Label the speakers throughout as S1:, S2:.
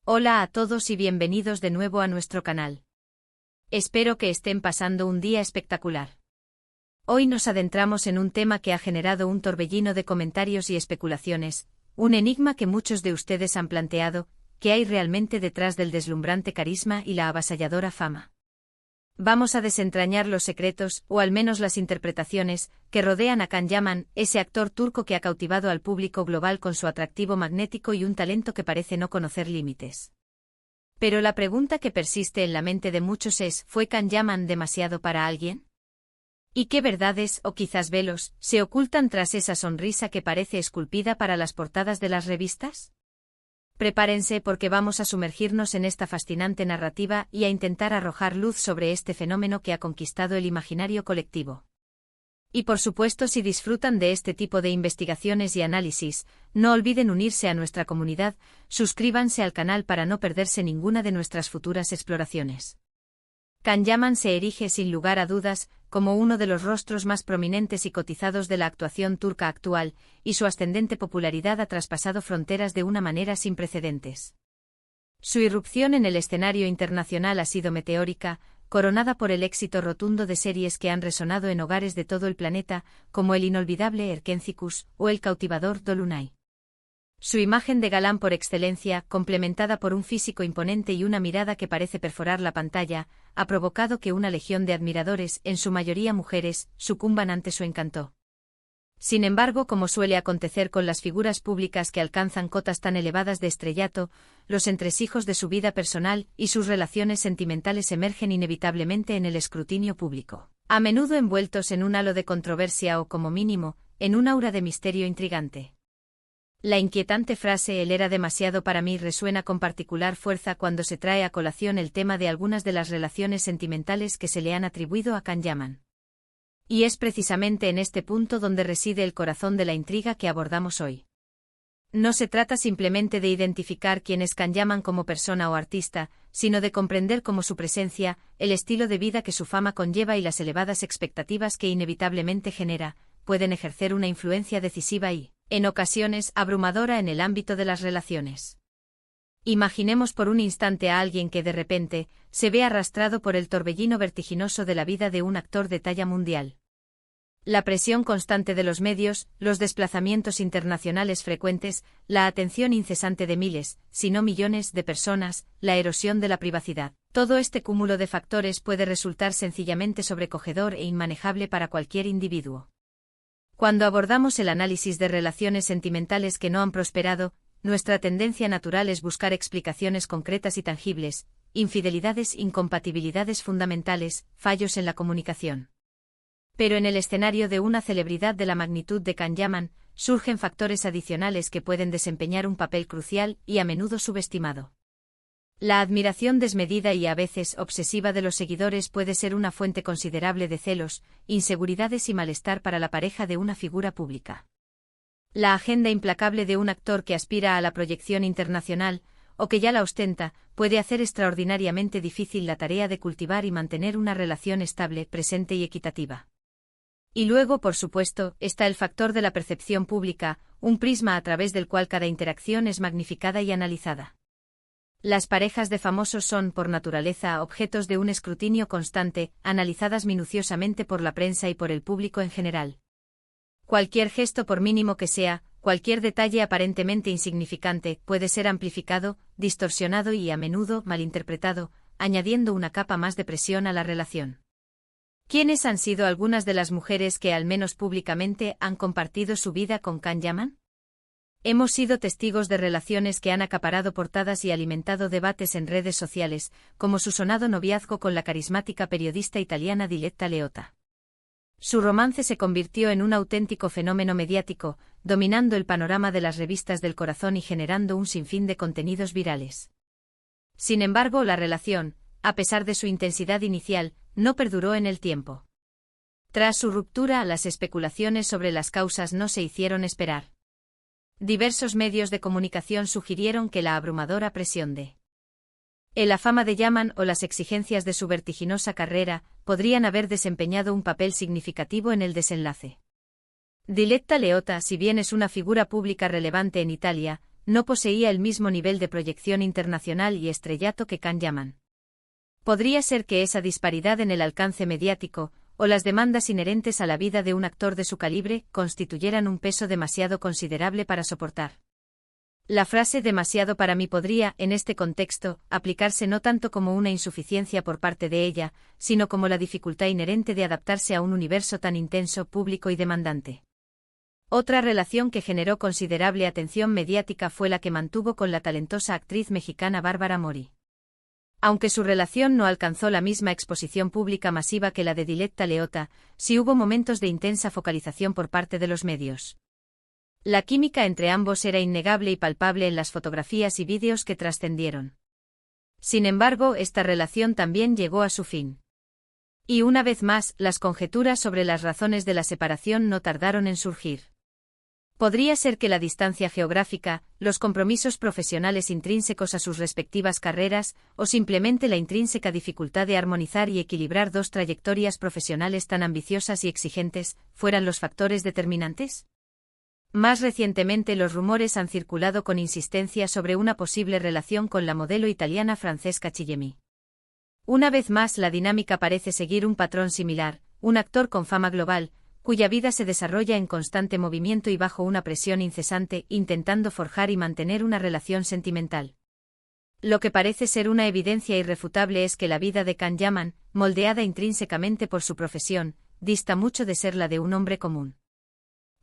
S1: Hola a todos y bienvenidos de nuevo a nuestro canal. Espero que estén pasando un día espectacular. Hoy nos adentramos en un tema que ha generado un torbellino de comentarios y especulaciones, un enigma que muchos de ustedes han planteado: ¿qué hay realmente detrás del deslumbrante carisma y la avasalladora fama? Vamos a desentrañar los secretos, o al menos las interpretaciones, que rodean a Can Yaman, ese actor turco que ha cautivado al público global con su atractivo magnético y un talento que parece no conocer límites. Pero la pregunta que persiste en la mente de muchos es: ¿fue Can Yaman demasiado para alguien? ¿Y qué verdades, o quizás velos, se ocultan tras esa sonrisa que parece esculpida para las portadas de las revistas? Prepárense porque vamos a sumergirnos en esta fascinante narrativa y a intentar arrojar luz sobre este fenómeno que ha conquistado el imaginario colectivo. Y por supuesto, si disfrutan de este tipo de investigaciones y análisis, no olviden unirse a nuestra comunidad, suscríbanse al canal para no perderse ninguna de nuestras futuras exploraciones. Can Yaman se erige sin lugar a dudas como uno de los rostros más prominentes y cotizados de la actuación turca actual, y su ascendente popularidad ha traspasado fronteras de una manera sin precedentes. Su irrupción en el escenario internacional ha sido meteórica, coronada por el éxito rotundo de series que han resonado en hogares de todo el planeta, como el inolvidable Erkenzicus o el cautivador Dolunay. Su imagen de galán por excelencia, complementada por un físico imponente y una mirada que parece perforar la pantalla, ha provocado que una legión de admiradores, en su mayoría mujeres, sucumban ante su encanto. Sin embargo, como suele acontecer con las figuras públicas que alcanzan cotas tan elevadas de estrellato, los entresijos de su vida personal y sus relaciones sentimentales emergen inevitablemente en el escrutinio público, a menudo envueltos en un halo de controversia o, como mínimo, en un aura de misterio intrigante. La inquietante frase "él era demasiado para mí" resuena con particular fuerza cuando se trae a colación el tema de algunas de las relaciones sentimentales que se le han atribuido a Can Yaman. Y es precisamente en este punto donde reside el corazón de la intriga que abordamos hoy. No se trata simplemente de identificar quién es Can Yaman como persona o artista, sino de comprender cómo su presencia, el estilo de vida que su fama conlleva y las elevadas expectativas que inevitablemente genera, pueden ejercer una influencia decisiva y, en ocasiones, abrumadora en el ámbito de las relaciones. Imaginemos por un instante a alguien que de repente se ve arrastrado por el torbellino vertiginoso de la vida de un actor de talla mundial. La presión constante de los medios, los desplazamientos internacionales frecuentes, la atención incesante de miles, si no millones, de personas, la erosión de la privacidad. Todo este cúmulo de factores puede resultar sencillamente sobrecogedor e inmanejable para cualquier individuo. Cuando abordamos el análisis de relaciones sentimentales que no han prosperado, nuestra tendencia natural es buscar explicaciones concretas y tangibles: infidelidades, incompatibilidades fundamentales, fallos en la comunicación. Pero en el escenario de una celebridad de la magnitud de Can Yaman, surgen factores adicionales que pueden desempeñar un papel crucial y a menudo subestimado. La admiración desmedida y a veces obsesiva de los seguidores puede ser una fuente considerable de celos, inseguridades y malestar para la pareja de una figura pública. La agenda implacable de un actor que aspira a la proyección internacional, o que ya la ostenta, puede hacer extraordinariamente difícil la tarea de cultivar y mantener una relación estable, presente y equitativa. Y luego, por supuesto, está el factor de la percepción pública, un prisma a través del cual cada interacción es magnificada y analizada. Las parejas de famosos son, por naturaleza, objetos de un escrutinio constante, analizadas minuciosamente por la prensa y por el público en general. Cualquier gesto, por mínimo que sea, cualquier detalle aparentemente insignificante, puede ser amplificado, distorsionado y, a menudo, malinterpretado, añadiendo una capa más de presión a la relación. ¿Quiénes han sido algunas de las mujeres que, al menos públicamente, han compartido su vida con Can Yaman? Hemos sido testigos de relaciones que han acaparado portadas y alimentado debates en redes sociales, como su sonado noviazgo con la carismática periodista italiana Diletta Leotta. Su romance se convirtió en un auténtico fenómeno mediático, dominando el panorama de las revistas del corazón y generando un sinfín de contenidos virales. Sin embargo, la relación, a pesar de su intensidad inicial, no perduró en el tiempo. Tras su ruptura, las especulaciones sobre las causas no se hicieron esperar. Diversos medios de comunicación sugirieron que la abrumadora presión de la fama de Yaman o las exigencias de su vertiginosa carrera podrían haber desempeñado un papel significativo en el desenlace. Diletta Leotta, si bien es una figura pública relevante en Italia, no poseía el mismo nivel de proyección internacional y estrellato que Can Yaman. Podría ser que esa disparidad en el alcance mediático, o las demandas inherentes a la vida de un actor de su calibre, constituyeran un peso demasiado considerable para soportar. La frase demasiado para mí podría, en este contexto, aplicarse no tanto como una insuficiencia por parte de ella, sino como la dificultad inherente de adaptarse a un universo tan intenso, público y demandante. Otra relación que generó considerable atención mediática fue la que mantuvo con la talentosa actriz mexicana Bárbara Mori. Aunque su relación no alcanzó la misma exposición pública masiva que la de Diletta Leotta, sí hubo momentos de intensa focalización por parte de los medios. La química entre ambos era innegable y palpable en las fotografías y vídeos que trascendieron. Sin embargo, esta relación también llegó a su fin. Y una vez más, las conjeturas sobre las razones de la separación no tardaron en surgir. Podría ser que la distancia geográfica, los compromisos profesionales intrínsecos a sus respectivas carreras, o simplemente la intrínseca dificultad de armonizar y equilibrar dos trayectorias profesionales tan ambiciosas y exigentes, fueran los factores determinantes. Más recientemente los rumores han circulado con insistencia sobre una posible relación con la modelo italiana Francesca Chillemi. Una vez más la dinámica parece seguir un patrón similar, un actor con fama global, cuya vida se desarrolla en constante movimiento y bajo una presión incesante, intentando forjar y mantener una relación sentimental. Lo que parece ser una evidencia irrefutable es que la vida de Can Yaman, moldeada intrínsecamente por su profesión, dista mucho de ser la de un hombre común.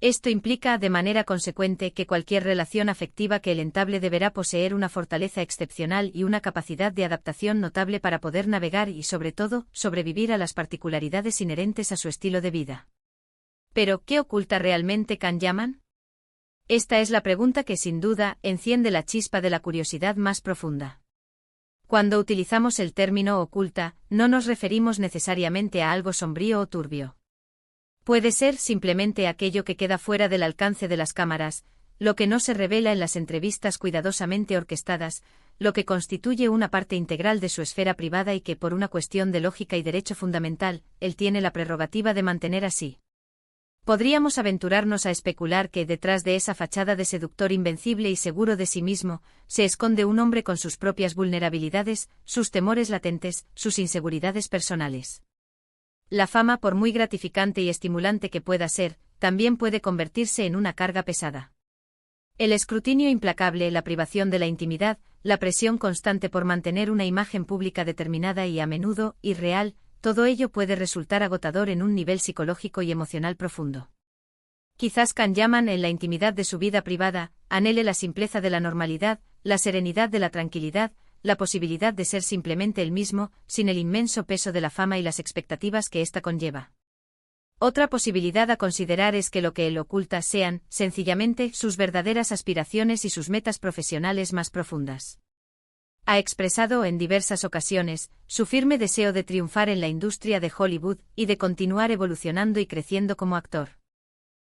S1: Esto implica, de manera consecuente, que cualquier relación afectiva que él entable deberá poseer una fortaleza excepcional y una capacidad de adaptación notable para poder navegar y, sobre todo, sobrevivir a las particularidades inherentes a su estilo de vida. Pero, ¿qué oculta realmente Can Yaman? Esta es la pregunta que, sin duda, enciende la chispa de la curiosidad más profunda. Cuando utilizamos el término oculta, no nos referimos necesariamente a algo sombrío o turbio. Puede ser simplemente aquello que queda fuera del alcance de las cámaras, lo que no se revela en las entrevistas cuidadosamente orquestadas, lo que constituye una parte integral de su esfera privada y que, por una cuestión de lógica y derecho fundamental, él tiene la prerrogativa de mantener así. Podríamos aventurarnos a especular que, detrás de esa fachada de seductor invencible y seguro de sí mismo, se esconde un hombre con sus propias vulnerabilidades, sus temores latentes, sus inseguridades personales. La fama, por muy gratificante y estimulante que pueda ser, también puede convertirse en una carga pesada. El escrutinio implacable, la privación de la intimidad, la presión constante por mantener una imagen pública determinada y a menudo irreal, todo ello puede resultar agotador en un nivel psicológico y emocional profundo. Quizás Can Yaman, en la intimidad de su vida privada, anhele la simpleza de la normalidad, la serenidad de la tranquilidad, la posibilidad de ser simplemente el mismo, sin el inmenso peso de la fama y las expectativas que ésta conlleva. Otra posibilidad a considerar es que lo que él oculta sean, sencillamente, sus verdaderas aspiraciones y sus metas profesionales más profundas. Ha expresado en diversas ocasiones su firme deseo de triunfar en la industria de Hollywood y de continuar evolucionando y creciendo como actor.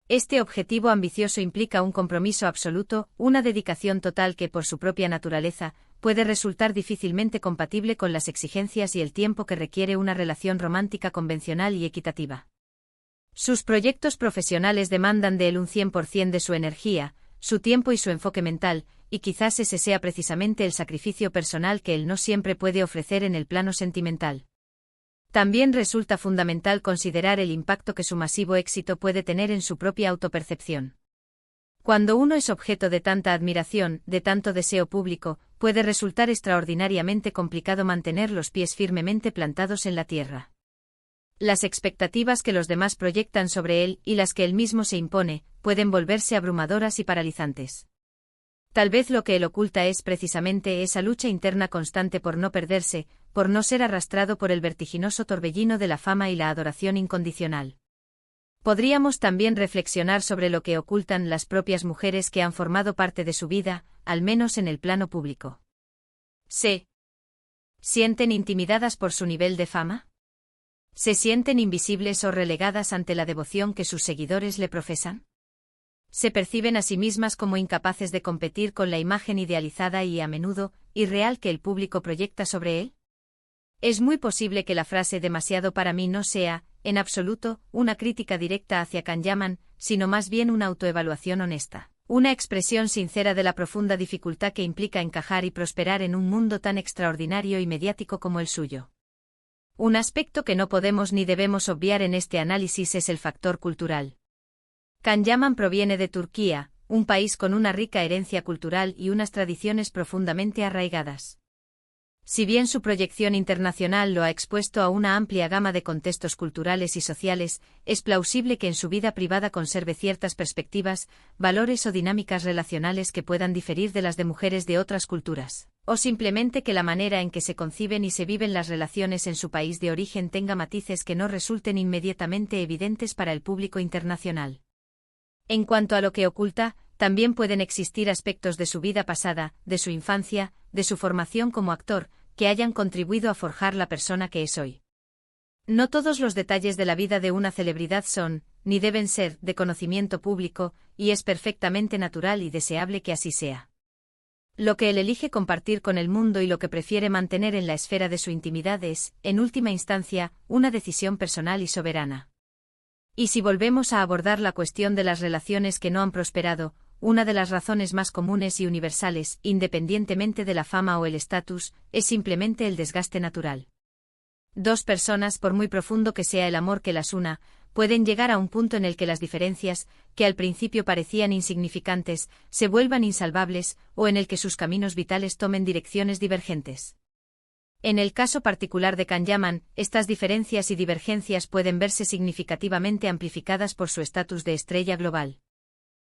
S1: Este objetivo ambicioso implica un compromiso absoluto, una dedicación total que, por su propia naturaleza, puede resultar difícilmente compatible con las exigencias y el tiempo que requiere una relación romántica convencional y equitativa. Sus proyectos profesionales demandan de él un 100% de su energía, su tiempo y su enfoque mental, y quizás ese sea precisamente el sacrificio personal que él no siempre puede ofrecer en el plano sentimental. También resulta fundamental considerar el impacto que su masivo éxito puede tener en su propia autopercepción. Cuando uno es objeto de tanta admiración, de tanto deseo público, puede resultar extraordinariamente complicado mantener los pies firmemente plantados en la tierra. Las expectativas que los demás proyectan sobre él y las que él mismo se impone, pueden volverse abrumadoras y paralizantes. Tal vez lo que él oculta es precisamente esa lucha interna constante por no perderse, por no ser arrastrado por el vertiginoso torbellino de la fama y la adoración incondicional. Podríamos también reflexionar sobre lo que ocultan las propias mujeres que han formado parte de su vida, al menos en el plano público. ¿Se sienten intimidadas por su nivel de fama? ¿Se sienten invisibles o relegadas ante la devoción que sus seguidores le profesan? ¿Se perciben a sí mismas como incapaces de competir con la imagen idealizada y, a menudo, irreal que el público proyecta sobre él? Es muy posible que la frase demasiado para mí no sea, en absoluto, una crítica directa hacia Can Yaman, sino más bien una autoevaluación honesta. Una expresión sincera de la profunda dificultad que implica encajar y prosperar en un mundo tan extraordinario y mediático como el suyo. Un aspecto que no podemos ni debemos obviar en este análisis es el factor cultural. Can Yaman proviene de Turquía, un país con una rica herencia cultural y unas tradiciones profundamente arraigadas. Si bien su proyección internacional lo ha expuesto a una amplia gama de contextos culturales y sociales, es plausible que en su vida privada conserve ciertas perspectivas, valores o dinámicas relacionales que puedan diferir de las de mujeres de otras culturas, o simplemente que la manera en que se conciben y se viven las relaciones en su país de origen tenga matices que no resulten inmediatamente evidentes para el público internacional. En cuanto a lo que oculta, también pueden existir aspectos de su vida pasada, de su infancia, de su formación como actor, que hayan contribuido a forjar la persona que es hoy. No todos los detalles de la vida de una celebridad son, ni deben ser, de conocimiento público, y es perfectamente natural y deseable que así sea. Lo que él elige compartir con el mundo y lo que prefiere mantener en la esfera de su intimidad es, en última instancia, una decisión personal y soberana. Y si volvemos a abordar la cuestión de las relaciones que no han prosperado, una de las razones más comunes y universales, independientemente de la fama o el estatus, es simplemente el desgaste natural. Dos personas, por muy profundo que sea el amor que las una, pueden llegar a un punto en el que las diferencias, que al principio parecían insignificantes, se vuelvan insalvables, o en el que sus caminos vitales tomen direcciones divergentes. En el caso particular de Can Yaman, estas diferencias y divergencias pueden verse significativamente amplificadas por su estatus de estrella global.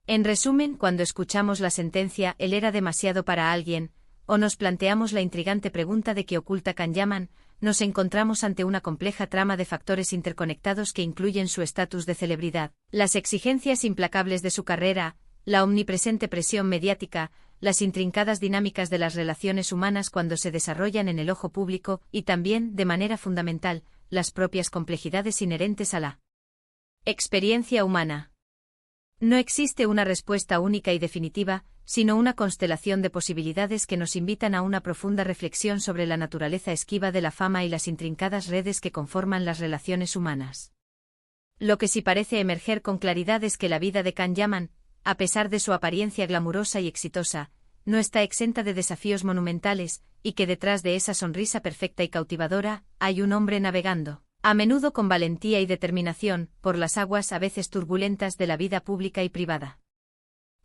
S1: En resumen, cuando escuchamos la sentencia «él era demasiado para alguien», o nos planteamos la intrigante pregunta de qué oculta Can Yaman, nos encontramos ante una compleja trama de factores interconectados que incluyen su estatus de celebridad, las exigencias implacables de su carrera, la omnipresente presión mediática, las intrincadas dinámicas de las relaciones humanas cuando se desarrollan en el ojo público y también, de manera fundamental, las propias complejidades inherentes a la experiencia humana. No existe una respuesta única y definitiva, sino una constelación de posibilidades que nos invitan a una profunda reflexión sobre la naturaleza esquiva de la fama y las intrincadas redes que conforman las relaciones humanas. Lo que sí parece emerger con claridad es que la vida de Can Yaman, a pesar de su apariencia glamurosa y exitosa, no está exenta de desafíos monumentales, y que detrás de esa sonrisa perfecta y cautivadora, hay un hombre navegando, a menudo con valentía y determinación, por las aguas a veces turbulentas de la vida pública y privada.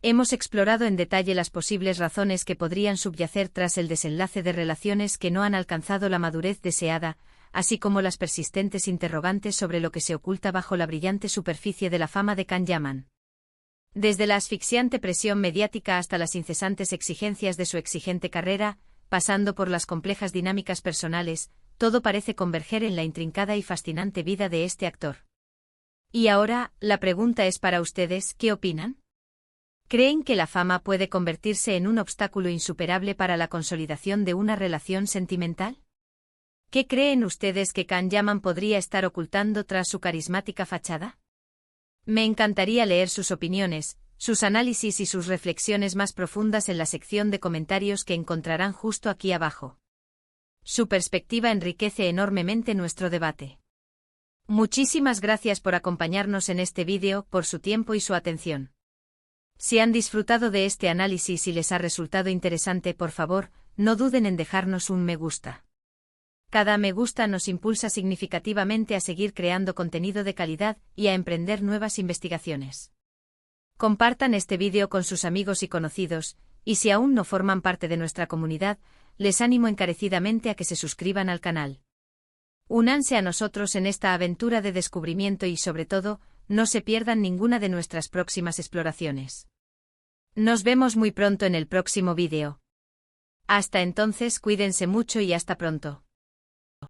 S1: Hemos explorado en detalle las posibles razones que podrían subyacer tras el desenlace de relaciones que no han alcanzado la madurez deseada, así como las persistentes interrogantes sobre lo que se oculta bajo la brillante superficie de la fama de Can Yaman. Desde la asfixiante presión mediática hasta las incesantes exigencias de su exigente carrera, pasando por las complejas dinámicas personales, todo parece converger en la intrincada y fascinante vida de este actor. Y ahora, la pregunta es para ustedes, ¿qué opinan? ¿Creen que la fama puede convertirse en un obstáculo insuperable para la consolidación de una relación sentimental? ¿Qué creen ustedes que Can Yaman podría estar ocultando tras su carismática fachada? Me encantaría leer sus opiniones, sus análisis y sus reflexiones más profundas en la sección de comentarios que encontrarán justo aquí abajo. Su perspectiva enriquece enormemente nuestro debate. Muchísimas gracias por acompañarnos en este vídeo, por su tiempo y su atención. Si han disfrutado de este análisis y les ha resultado interesante, por favor, no duden en dejarnos un me gusta. Cada me gusta nos impulsa significativamente a seguir creando contenido de calidad y a emprender nuevas investigaciones. Compartan este vídeo con sus amigos y conocidos, y si aún no forman parte de nuestra comunidad, les animo encarecidamente a que se suscriban al canal. Únanse a nosotros en esta aventura de descubrimiento y, sobre todo, no se pierdan ninguna de nuestras próximas exploraciones. Nos vemos muy pronto en el próximo vídeo. Hasta entonces, cuídense mucho y hasta pronto.